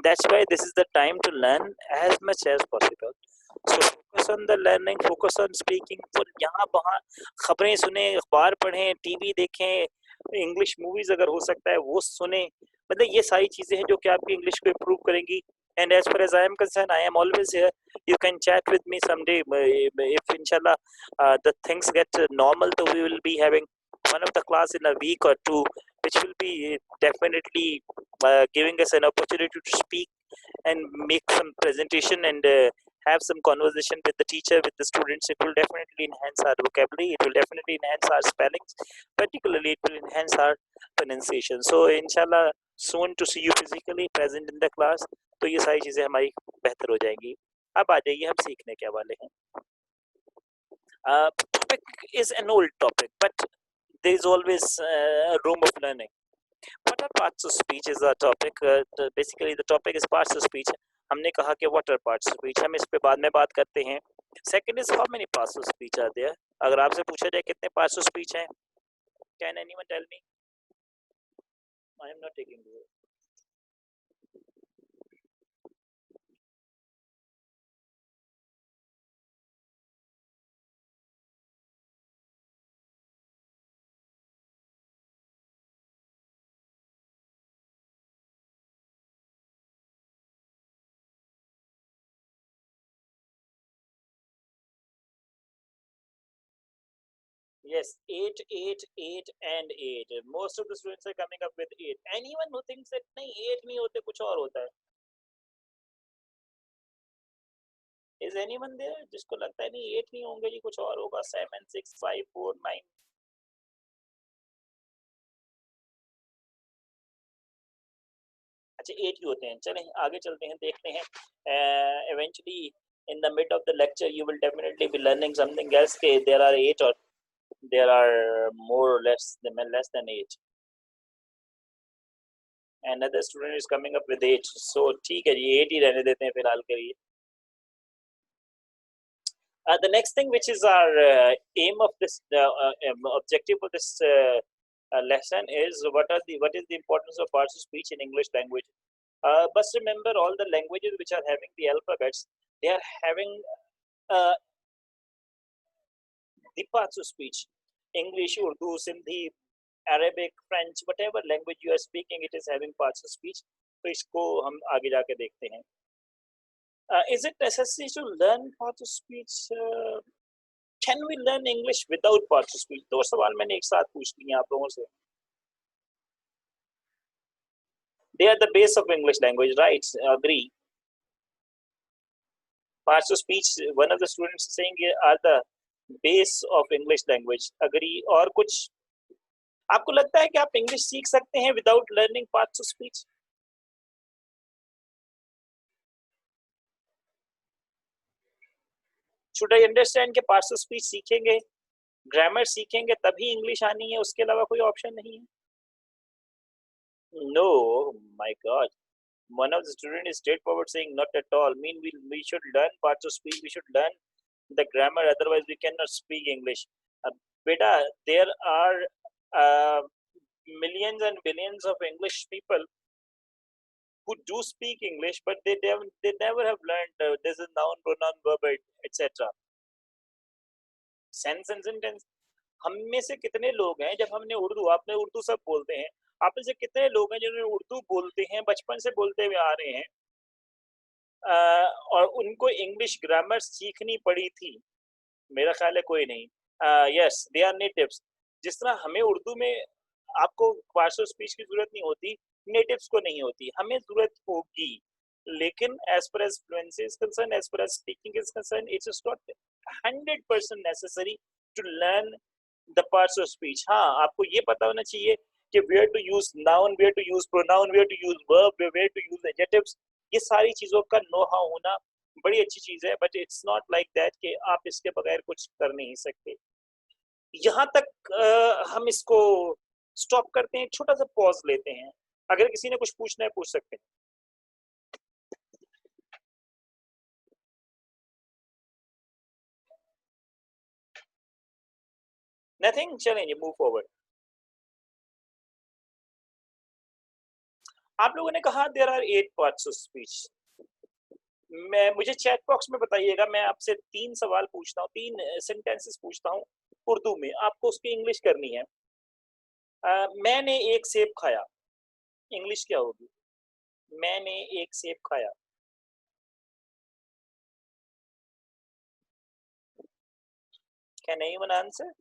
That's why this is the time to learn as much as possible. So focus on the learning, focus on speaking. तो यहाँ वहाँ खबरें सुने, अखबार पढ़ें, टीवी देखें, इंग्लिश मूवीज अगर हो सकता है वो सुने, मतलब ये सारी चीजें हैं जो कि आपकी इंग्लिश को इम्प्रूव करेंगी. And as far as I am concerned, I am always here. You can chat with me someday. If inshallah the things get normal, so we will be having one of the class in a week or two, which will be definitely giving us an opportunity to speak and make some presentation and have some conversation with the teacher, with the students. It will definitely enhance our vocabulary. It will definitely enhance our spellings. Particularly, it will enhance our pronunciation. So, inshallah, soon to see you physically present in the class. तो ये सारी चीजें हमारी बेहतर हो जाएंगी. अब आ जाइए हम सीखने के वाले हैं. Topic is an old topic, but there is always a room of learning. What are parts of speech is our topic. Basically, the topic is parts of speech. हमने कहा कि what are parts of speech, हम इस पे बाद में बात करते हैं. Second is how many parts of speech are there. अगर आपसे पूछा जाए कितने parts of speech हैं, can anyone tell me? I am not taking you. Yes, 8, 8, 8 and 8. Most of the students are coming up with 8. Anyone who thinks that नहीं 8 नहीं होते कुछ और होता है? Is anyone there जिसको लगता है नहीं 8 नहीं होंगे जी कुछ और होगा? 7, 6, 5, 4, 9. अच्छा 8 ही होते हैं. चलें आगे चलते हैं, देखते हैं. Eventually in the mid of the lecture you will definitely be learning something else. कि there are 8 or there are more or less than 8. Another student is coming up with 8. So ठीक है जी 8 ही रहने देते हैं फिलहाल के लिए. The next thing, which is our aim of this objective of this lesson, is what is the importance of parts of speech in English language. But remember, all the languages which are having the alphabets, they are having the parts of speech. English, Urdu, Sindhi, Arabic, French, whatever language you are speaking, it is having parts of speech. तो इसको हम आगे जाके देखते हैं. Is it necessary to learn parts of speech? Can we learn English without parts of speech? दो सवाल मैंने एक साथ पूछ लिए आप लोगों से. They are the base of English language, right? Agree. Parts of speech, one of the students is saying, are the base of English language. Agree. और कुछ आपको लगता है कि आप इंग्लिश सीख सकते हैं without learning parts of speech? Should I understand कि parts of speech सीखेंगे, ग्रामर सीखेंगे तभी इंग्लिश आनी है, उसके अलावा कोई ऑप्शन नहीं है? No, my God. One of the students is straightforward saying not at all. Mean we should learn parts of speech, we should learn the grammar, otherwise we cannot speak English. Beta, there are millions and billions of English people who do speak English, but they never have learned this is noun, pronoun, verb, etc. Sense and sentence. हम में से कितने लोग हैं, जब हमने उर्दू, आपने उर्दू सब बोलते हैं, आप में से कितने लोग हैं जिन्होंने उर्दू बोलते हैं, बचपन से बोलते हुए आ रहे हैं, और उनको इंग्लिश ग्रामर सीखनी पड़ी थी? मेरा ख्याल है कोई नहीं. Yes, they are natives. जिस तरह हमें उर्दू में आपको पार्ट्स ऑफ स्पीच की जरूरत नहीं होती, नेटिव्स को नहीं होती, हमें जरूरत होगी. लेकिन as far as fluency is concerned, as far as speaking is concerned, it is not 100% necessary to learn the parts of speech. हाँ, आपको ये पता होना चाहिए कि where to use noun, where to use pronoun, where to use verb, where to use adjectives. ये सारी चीजों का नो हाउ होना बड़ी अच्छी चीज है, but it's not like that कि आप इसके बगैर कुछ कर नहीं सकते। यहाँ तक हम इसको स्टॉप करते हैं, छोटा सा पॉज लेते हैं। अगर किसी ने कुछ पूछना है पूछ सकते हैं। नथिंग, चलेंगे मूव फॉरवर्ड। आप लोगों ने कहा there are 8 parts of speech. मैं मुझे चैट बॉक्स में बताइएगा, मैं आपसे 3 सवाल पूछता हूँ, 3 सेंटेंसेस पूछता हूँ उर्दू में, आपको उसकी इंग्लिश करनी है। मैंने एक सेब खाया, इंग्लिश क्या होगी? मैंने एक सेब खाया। Can anyone answer?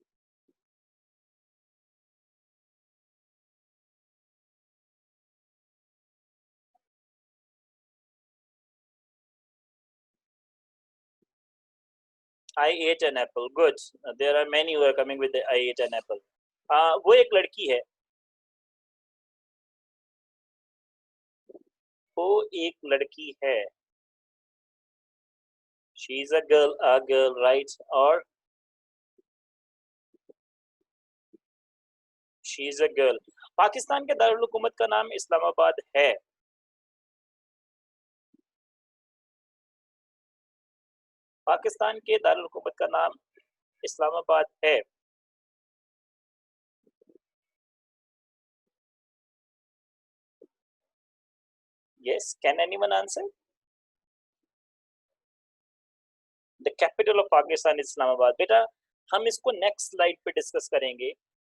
I ate an apple. Good. There are many who are coming with the I ate an apple. वो एक लड़की है, वो एक लड़की है। She is a girl, right? और she is a girl. Pakistan के दारुल हुकूमत का नाम इस्लामाबाद है। पाकिस्तान के दारुल हुकूमत का नाम इस्लामाबाद है। Yes, can anyone answer? The capital of Pakistan is Islamabad. बेटा हम इसको नेक्स्ट स्लाइड पे डिस्कस करेंगे।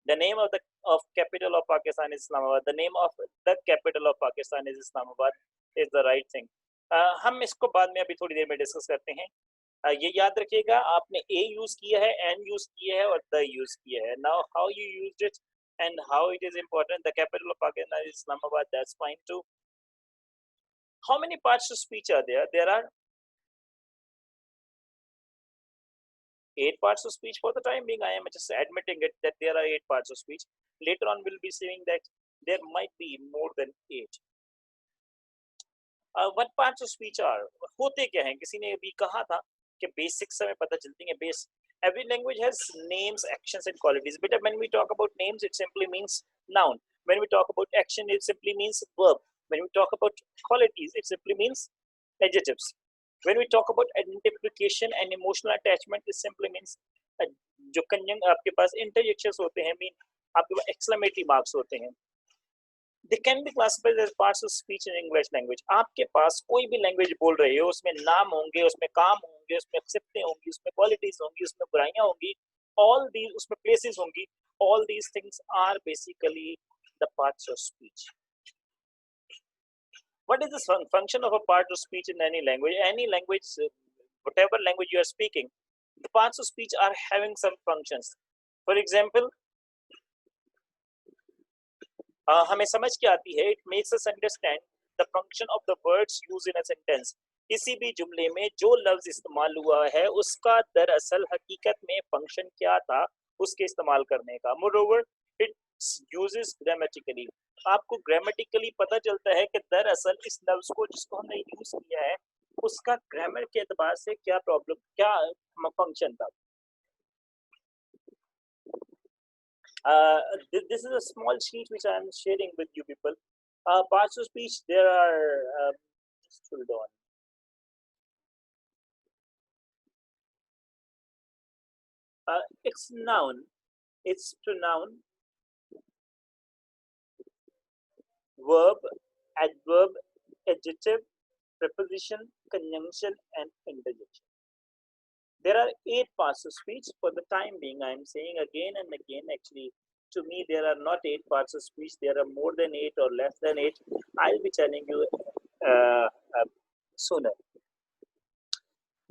The name of capital of Pakistan is Islamabad. The name of the capital of Pakistan is Islamabad is the right thing. हम इसको बाद में अभी थोड़ी देर में डिस्कस करते हैं। ये याद रखिएगा, आपने a यूज किया है, n यूज किया है और the यूज किया है। Now how you used it and how it is important. The capital of Pakistan is Islamabad. That's fine too. How many parts of speech are there? There are 8 parts of speech for the time being. I am just admitting it that there are 8 parts of speech. Later on, we'll be saying that there might be more than 8. What parts of speech are? होते क्या हैं? किसी ने अभी कहा था कि basics हमें पता चलती हैं। Base. Every language has names, actions, and qualities. But when we talk about names, it simply means noun. When we talk about action, it simply means verb. When we talk about qualities, it simply means adjectives. When we talk about identification and emotional attachment, it simply means जो कंजंग आपके पास interjections होते हैं, mean आपके पास exclamatory marks होते हैं, they can be classified as parts of speech in English language. आपके पास कोई भी लैंग्वेज बोल रहे हो, उसमें नाम होंगे, उसमें काम होंगे, उसमें सिफतें होंगी, उसमें क्वालिटीज होंगी, उसमें बुराइयां होंगी, all these उसमें places होंगी, all these things are basically the parts of speech. What is the function of a part of speech in any language? Any language, whatever language you are speaking, the parts of speech are having some functions. For example, हमें समझ के आती है, it makes us understand the function of the words used in a sentence. किसी भी जुमले में जो लफ्ज इस्तेमाल हुआ है, उसका दरअसल हकीकत में फंक्शन क्या था उसके इस्तेमाल करने का। Moreover, it uses grammatically. आपको ग्रामेटिकली पता चलता है कि दरअसल इस लफ्ज को जिसको हमने यूज किया है, उसका ग्रामर के एतबार से क्या प्रॉब्लम, क्या फंक्शन था। This is a small sheet which I am sharing with you people. Parts of speech, there are, just hold on. It's noun, it's pronoun, verb, adverb, adjective, preposition, conjunction, and interjection. There are 8 parts of speech. For the time being, I am saying again and again, actually, to me, there are not 8 parts of speech. There are more than 8 or less than 8. I'll be telling you sooner.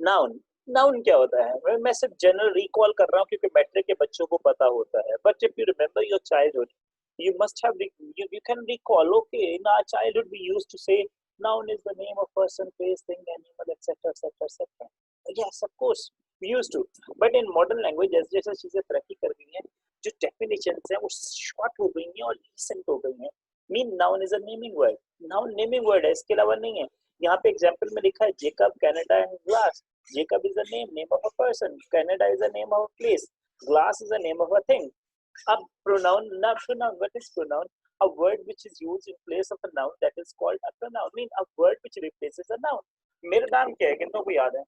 Noun. Noun क्या होता है? मैं सिर्फ general recall कर रहा हूँ क्योंकि matric के बच्चों को पता होता है. But if you remember your childhood, you must have you can recall. Okay, in our childhood we used to say noun is the name of person, place, thing, animal, etc., etc., etc. Yes, of course, we used to. But in modern language, जैसे जैसे चीजें तरक्की कर गई हैं, जो definitions हैं वो short हो गई हैं और recent हो गई हैं. Mean noun is a naming word. Noun naming word है, इसके अलावा नहीं है. यहाँ पे एग्जाम्पल में लिखा है Jacob, Canada and glass. Jacob is the name of a person, Canada is the name of a place, glass is the name of a thing. A pronoun, not pronoun. What is pronoun? A word which is used in place of a noun, that is called a pronoun. Mean a word which replaces a noun. मेरा नाम क्या है, कितनों को याद है?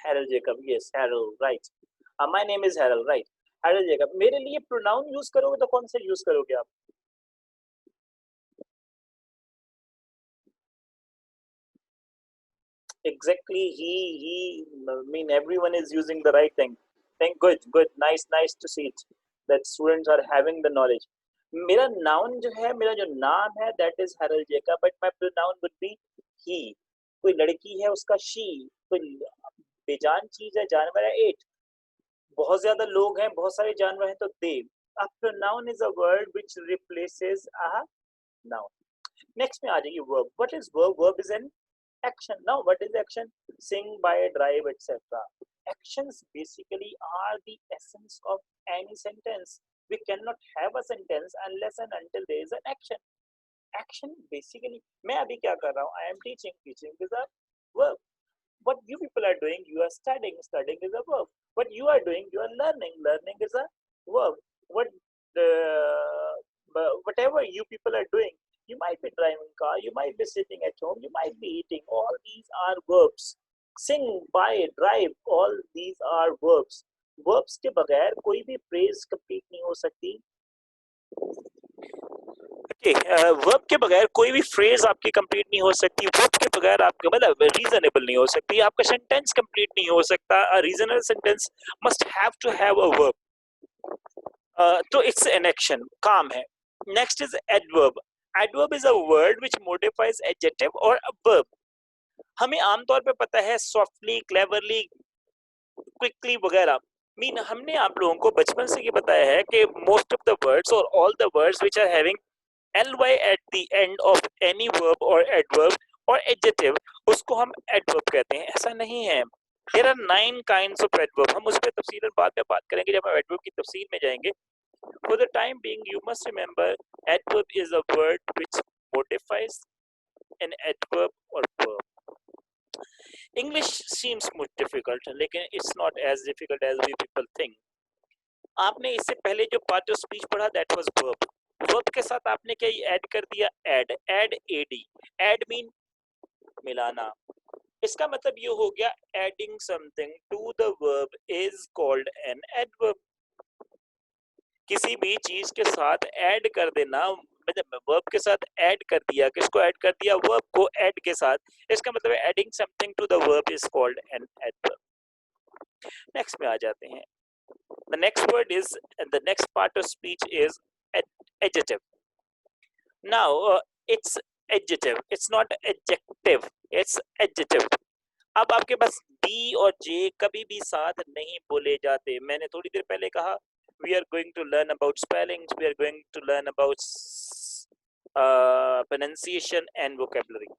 Harold Jacob. Yes, Harold. Right. My name is Harold. Right. Harold Jacob. मेरे लिए pronoun use करोगे तो कौन सा use करोगे आप? Exactly. I mean, everyone is using the right thing. Thank. Good. Nice to see it. That students are having the knowledge. मेरा noun जो है, मेरा जो नाम है, that is Harold Jacob. But my pronoun would be he. कोई लड़की है उसका she. कोई बेजान चीज है, जानवर है, it. बहुत ज्यादा लोग हैं, बहुत सारे जानवर हैं तो they. A pronoun is a word which replaces a noun. Next में आ जाएगी verb. What is verb? Verb is an action. Now what is action? Sing, buy, drive, etc. Actions basically are the essence of any sentence. We cannot have a sentence unless and until there is an action. Action basically, मैं अभी क्या कर रहा हूँ? I am teaching. Teaching is a verb. What you people are doing, you are studying. Studying is a verb. What you are doing, you are learning. Learning is a verb. Whatever you people are doing, you might be driving car, you might be sitting at home, you might be eating. All these are verbs. Sing, buy, drive, all these are verbs. Verbs के बगैर कोई भी phrase complete नहीं हो सकती. Verb के बगैर कोई भी फ्रेज आपकी कंप्लीट नहीं हो सकती. वर्ब के बगैर आपका मतलब रीजनेबल नहीं हो सकती. आपका सेंटेंस कंप्लीट नहीं हो सकता. A reasonable sentence must have to have a verb. तो इट्स एन एक्शन, काम है. Next is adverb. Adverb is a word which modifies adjective और अ वर्ब. हमें आमतौर पे पता है सॉफ्टली, क्लेवरली, क्विकली वगैरह. मीन हमने आप लोगों को बचपन से ये बताया है कि मोस्ट ऑफ द वर्ड्स और all the words which are having ly at the end of any verb or adverb or adjective, उसको हम adverb कहते हैं. ऐसा नहीं है. There are 9 kinds of adverb. हम उस पर तफसीलन बाद में बात करेंगे जब हम adverb की तफसील में जाएंगे. For the time being, you must remember adverb is a word which modifies an adverb or verb. English seems more difficult, लेकिन it's not as difficult as we people think. आपने इससे पहले जो पार्ट ऑफ स्पीच पढ़ा, that was verb. Verb के साथ आपने क्या ऐड कर दिया? एड. एड एडी. एड मीन मिलाना. इसका मतलब ये हो गया adding something to the verb is called an adverb. किसी भी चीज के साथ ऐड कर देना, मतलब वर्ब के साथ ऐड कर दिया. किसको ऐड कर दिया? वर्ब को ऐड के साथ. इसका मतलब है adding something to the verb is called an adverb. Next में आ जाते हैं. The next word is, the next part of speech is adjective. Now it's adjective, it's not adjective, it's adjective. अब आपके पास d और j कभी भी साथ नहीं बोले जाते. मैंने थोड़ी देर पहले कहा we are going to learn about spellings, we are going to learn about pronunciation and vocabulary.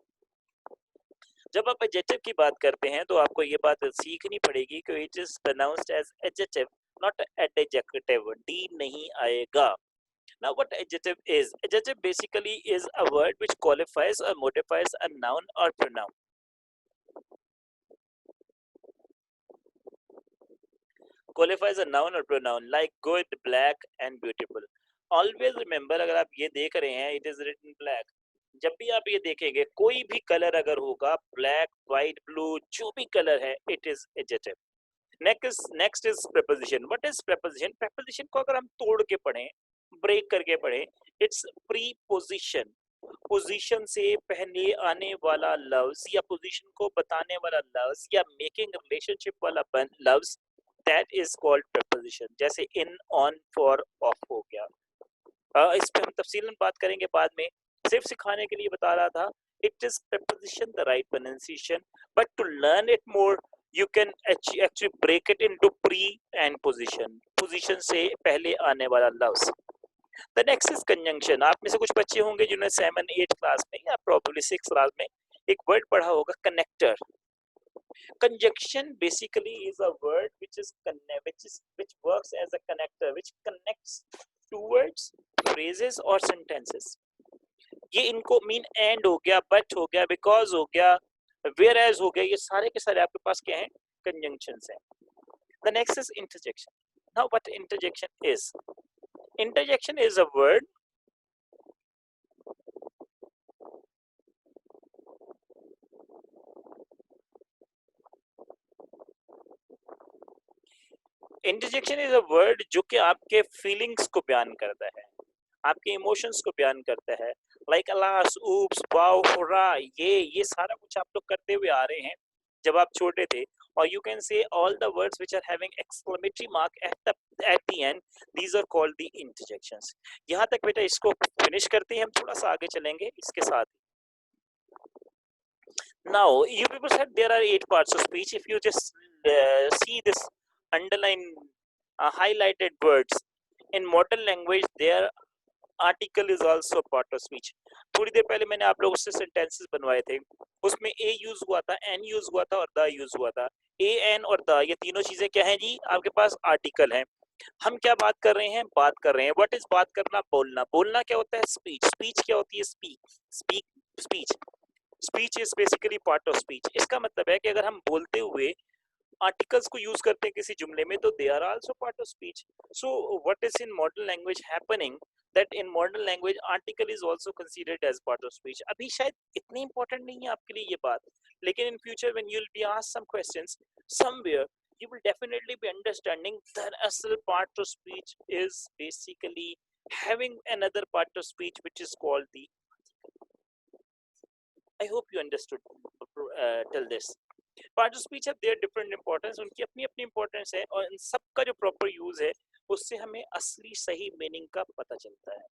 जब आप adjective की बात करते हैं तो आपको ये बात सीखनी पड़ेगी कि it is pronounced as adjective, not adjective. d नहीं आएगा. Now what adjective is? Adjective basically is a word which qualifies or modifies a noun or pronoun. Qualifies a noun or pronoun like good, black and beautiful. Always remember, अगर आप ये देख रहे हैं it is written black. जब भी आप ये देखेंगे कोई भी कलर अगर होगा, black, white, blue, जो भी कलर है, it is adjective. Next is preposition. What is preposition? Preposition को अगर हम तोड़ के पढ़ें, ब्रेक करके पढ़े, इट्स प्रीपोजिशन. पोजीशन से पहले आने वाला लफ्ज या पोजीशन को बताने वाला लफ्ज या मेकिंग रिलेशनशिप वाला लफ्ज, दैट इज कॉल्ड प्रीपोजिशन. जैसे इन, ऑन, फॉर, ऑफ हो गया. इस पे हम तफसीलन बात करेंगे बाद में. सिर्फ सिखाने के लिए बता रहा था. It is preposition the right pronunciation, but to learn it more you can actually break it into pre and position. Position से पहले आने वाला लफ्ज. The next is conjunction. आप में से कुछ बच्चे होंगे जिन्होंने 7, 8 क्लास में या probably 6 क्लास में एक वर्ड पढ़ा होगा, connector. Conjunction basically is a word which works as a connector, which connects two words, phrases or sentences. ये इनको मीन एंड हो गया, बट हो गया, बिकॉज हो गया, वेयर एज हो गया, ये सारे के सारे आपके पास क्या है, कंजंक्शंस हैं. The next is interjection. Now what interjection is? Interjection is a word interjection is a word जो कि आपके फीलिंग्स को बयान करता है, आपके इमोशंस को बयान करता है. Like alas, oops, wow, hurrah, ये सारा कुछ आप लोग करते हुए आ रहे हैं जब आप छोटे थे. और you can say all the words which are having exclamatory mark at the end, these are called the interjections. यहाँ तक बेटा इसको फिनिश करते हैं, हम थोड़ा सा आगे चलेंगे इसके साथ. Now, you people said there are 8 parts of speech. If you just see this underline highlighted words, in modern language, their article is also part of speech. थोड़ी देर पहले मैंने आप लोगों से sentences बनवाए थे, उसमें a use हुआ था, n use हुआ था और the use हुआ था. a, n और the ये तीनों चीजें क्या हैं जी, आपके पास article हैं. हम क्या बात कर रहे हैं, बात कर रहे हैं. What is बात करना, बोलना. बोलना क्या होता है, speech. Speech क्या होती है, speech. Speech is basically part of speech. इसका मतलब है कि अगर हम बोलते हुए आर्टिकल्स को यूज करते हैं किसी जुमले में, तो they are also part of speech. So what is in modern language happening, that in modern language article is also considered as part of speech. अभी शायद इतनी इंपॉर्टेंट नहीं है आपके लिए ये बात, लेकिन in future when you will be asked some questions somewhere, you will definitely be understanding that asal part of speech is basically having another part of speech which is called the. I hope you understood till this. Part of speech have their different importance, उनकी अपनी अपनी importance है, और इन सब का जो proper use है उससे हमें असली सही meaning का पता चलता है.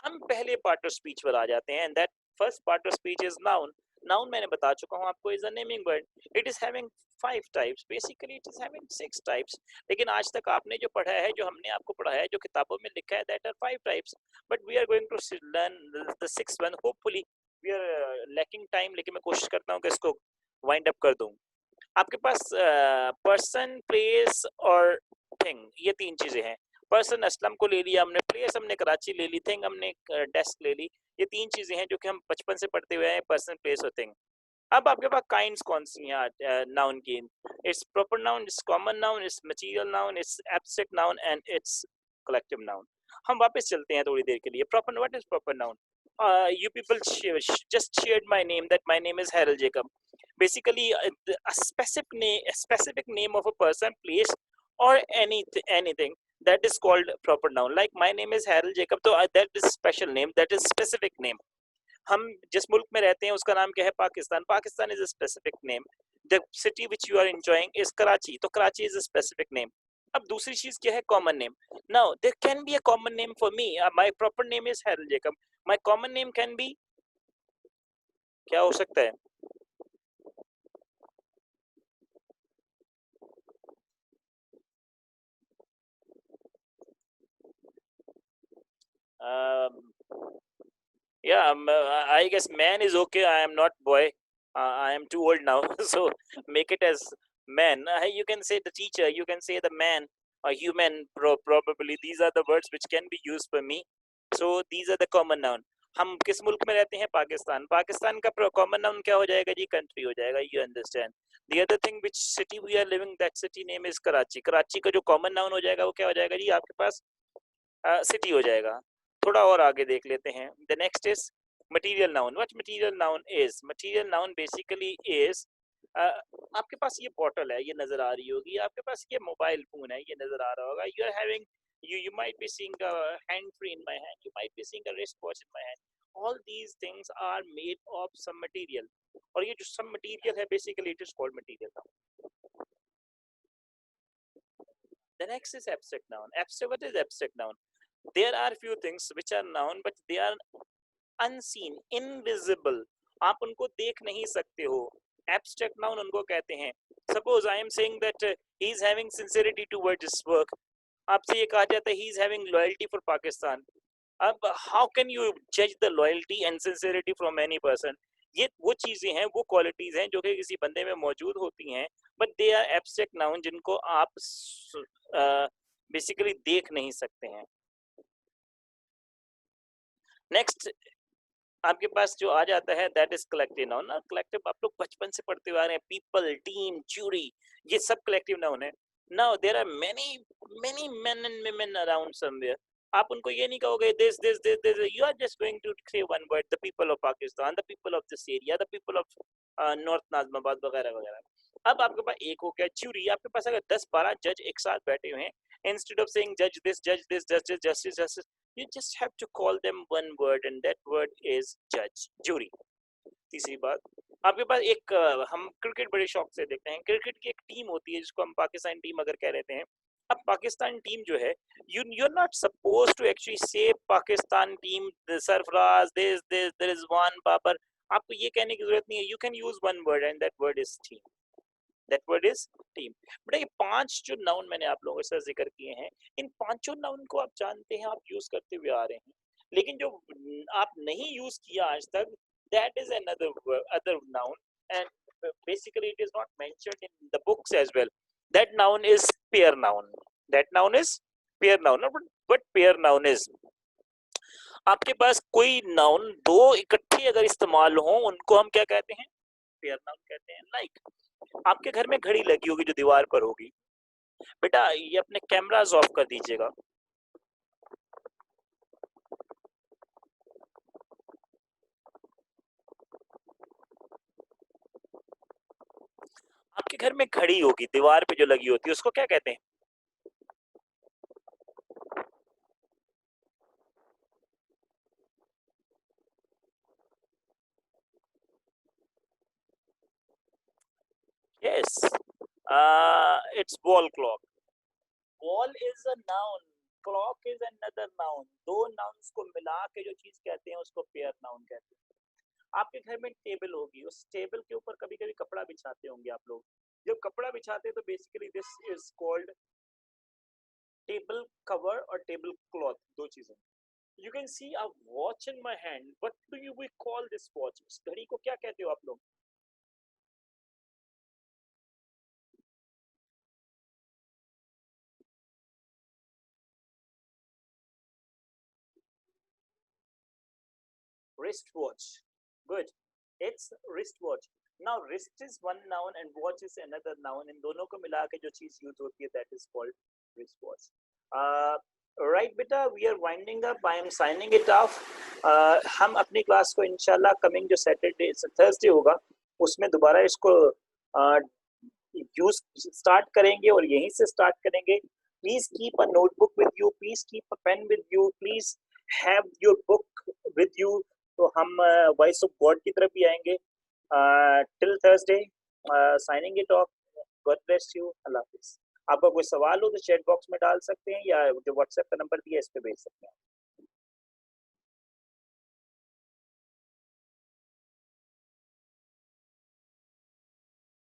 हम पहले part of speech पर आ जाते हैं, and that first part of speech is noun. Noun मैंने बता चुका हूँ आपको, is a naming word. It is having 5 types. Basically it is having 6 types. लेकिन आज तक आपने जो पढ़ा है, जो हमने आपको पढ़ाया है, जो किताबों में लिखा है, that are 5 types. But we are going to learn the 6th one. Hopefully we are lacking time, लेकिन मैं कोशिश करता हूँ कि इसको wind up कर दूँ. आपके पास person, place और thing, ये 3 चीजें हैं. पर्सन असलम को ले लिया हमने, प्लेस हमने कराची ले ली, थिंग हमने डेस्क ले ली. ये 3 चीजें हैं जो कि हम बचपन से पढ़ते हुए हैं, पर्सन, प्लेस और थिंग. अब आपके पास काइंड्स कौन सी हैं नाउन की? It's proper noun, it's common noun, it's material noun, it's abstract noun and it's collective noun. हम वापस चलते हैं थोड़ी देर के लिए. Proper, what is proper noun? You people just shared my name, that my name is Harold Jacob. Basically a specific name of a person, place or anything, that is called proper noun. Like my name is Harold Jacob, so that is special name, that is specific name. हम जिस मुल्क में रहते हैं उसका नाम क्या है, Pakistan. Pakistan is a specific name. The city which you are enjoying is Karachi, तो Karachi is a specific name. अब दूसरी चीज क्या है, common name. Now there can be a common name for me. My proper name is Harold Jacob. My common name can be, क्या हो सकता है? Yeah, I guess man is okay. I am not boy. I am too old now, so make it as man. You can say the teacher. You can say the man or human. Probably these are the words which can be used for me. So these are the common noun. हम किस मुल्क में रहते हैं, पाकिस्तान. पाकिस्तान का common noun क्या हो जाएगा जी, कंट्री हो जाएगा. You understand. The other thing which city we are living, that city name is Karachi. Karachi का जो कॉमन नाउन हो जाएगा वो क्या हो जाएगा जी, आपके पास सिटी हो जाएगा. थोड़ा और आगे देख लेते हैं. The next is material noun. What material noun is? Material noun basically is, आपके पास ये बॉटल है, ये नजर आ रही होगी. आपके पास ये मोबाइल फोन है, ये नजर आ रहा होगा. You are having, you might be seeing a hand free in my hand, you might be seeing a wristwatch in my hand. All these things are made of some material, और ये जो some material है basically it is called material noun. The next is abstract noun. Abstract, what is abstract noun? There are few things which are noun but they are unseen, invisible. आप उनको देख नहीं सकते हो. Abstract noun उनको कहते हैं. Suppose I am saying that he is having sincerity towards his work. आपसे ये कहा जाता है he is having loyalty for Pakistan. अब हाउ कैन यू जज the loyalty and sincerity from any person? ये वो चीजें हैं, वो क्वालिटीज हैं जो कि किसी बंदे में मौजूद होती हैं, but they are abstract noun जिनको आप बेसिकली देख नहीं सकते हैं। नेक्स्ट आपके पास जो आ जाता है दैट इज कलेक्टिव नाउन ना। कलेक्टिव आप लोग बचपन से पढ़ते हुए आ रहे हैं, पीपल, टीम, ज्यूरी, ये सब कलेक्टिव नाउन है। Now there are many many men and women around somewhere. आप उनको ये नहीं कहोगे this this this this, you are just going to say one word, the people of Pakistan, the people of this area, the people of North Nazimabad वगैरह वगैरह। अब आपके पास एक हो गया ज्यूरी, आपके पास अगर 10-12 जज एक साथ बैठे हुए हैं, इंस्टेड ऑफ सेइंग जज this justice justice justice, you just have to call them one word and that word is judge, jury. तीसरी बात, आपके पास एक हम क्रिकेट बड़े शौक से देखते हैं, क्रिकेट की एक टीम होती है जिसको हम पाकिस्तान टीम अगर कह लेते हैं। अब पाकिस्तान टीम जो है, you're not supposed to actually say Pakistan team Sarfaraz this there is one Babar, आपको ये कहने की जरूरत नहीं है, you can use one word and that word is team, that word is team। But ये 5 जो नाउन मैंने आप लोगों के साथ जिक्र किए हैं, इन पांचों नाउन को आप जानते हैं, आप यूज करते हुए आ रहे हैं, लेकिन जो आप नहीं यूज किया आज तक, that is another other noun and basically it is not mentioned in the books as well। that noun is pair noun, that noun is pair noun, but pair noun is आपके पास कोई noun दो इकट्ठे अगर इस्तेमाल हो उनको हम क्या कहते हैं? पेयर नाउन कहते हैं। लाइक आपके घर में घड़ी लगी होगी जो दीवार पर होगी, बेटा ये अपने कैमरास ऑफ कर दीजिएगा। आपके घर में घड़ी होगी दीवार पे जो लगी होती है उसको क्या कहते हैं? Yes, it's wall clock. Wall is a noun, clock is another noun. दो नाउन्स को मिला के जो चीज कहते हैं उसको पेयर नाउन कहते हैं। आपके घर में टेबल होगी, उस टेबल के ऊपर कभी कभी कपड़ा बिछाते होंगे आप लोग। जब कपड़ा बिछाते हैं तो basically this is called table cover और टेबल क्लॉथ, दो चीजें। You can see a watch in my hand. What do you we call this watch? इस घड़ी को क्या कहते हो आप लोग? Wrist watch. Good. It's wrist watch. Now wrist is one noun and watch is another noun. इन दोनों को मिला के जो चीज यूज होती है that is called wrist watch. Right बेटा, we are winding up. I am signing it off. हम अपनी क्लास को इंशाल्लाह कमिंग जो सैटरडे थर्सडे होगा उसमें दोबारा इसको यूज स्टार्ट करेंगे और यहीं से स्टार्ट करेंगे। Please keep a notebook with you, please keep a pen with you, please have your book with you. तो हम वॉइस ऑफ गॉड की तरफ भी आएंगे। Till Thursday, signing it off. God bless you, अल्लाह हाफिज। आपका कोई सवाल हो तो चैट बॉक्स में डाल सकते हैं या जो व्हाट्सएप का नंबर दिया है इस पे भेज सकते हैं।